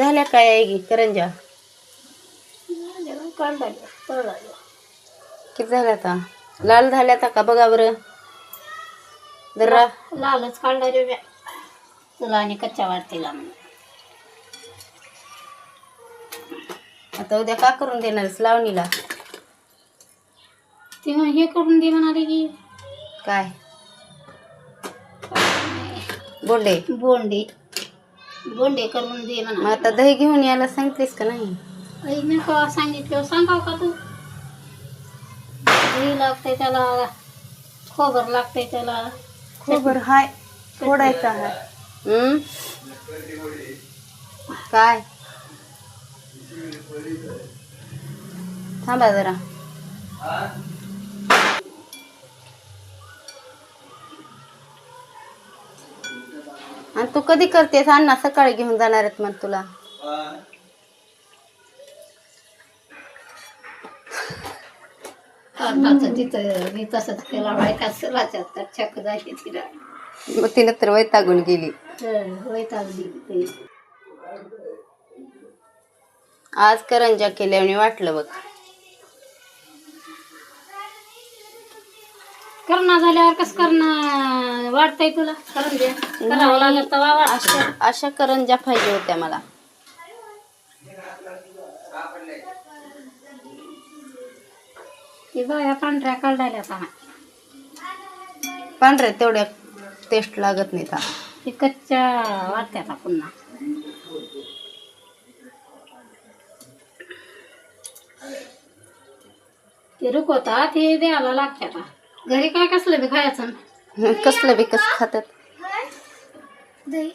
झाल्या काय आहे की करंजा किती झाल्या आता लाल झाल्या आता का बघा बरं जरा लालच काढला रे तुला आणि कच्च्या वाटतीला आता उद्या का करून देणारच लावणीला ती मग हे करून दे म्हणाले की काय बोंडे बोंडे बोंडे करून दे मग म्हणा आता दही घेऊन यायला सांगतेस का नाही मी केव्हा सांगितलं सांगाव का तू दही लागतंय त्याला खोबर लागतंय त्याला खोबर हाय फोडायचं आहे काय थांबा जरा आणि तू कधी करतेस अण्णा सकाळी घेऊन जाणार आहेत मग तुला तिथं मी तसंच केला बायका चक जायची तिला मग तिने तर वैतागून गेली वैतागली आज करंजा केल्याने वाटलं बघ करणं झाल्यावर कसं करणं वाटतंय तुला करून द्या करावं लागत अशा करंजा पाहिजे होत्या मला ती बाया पांढऱ्या काढायला आता पांढऱ्या तेवढ्या टेस्ट लागत नाही ती कच्च्या वाटत्या पुन्हा ते रुकवता ते द्यायला लागतात घरी काय कसलं बी खायचं कसलं बी कसं खातात दही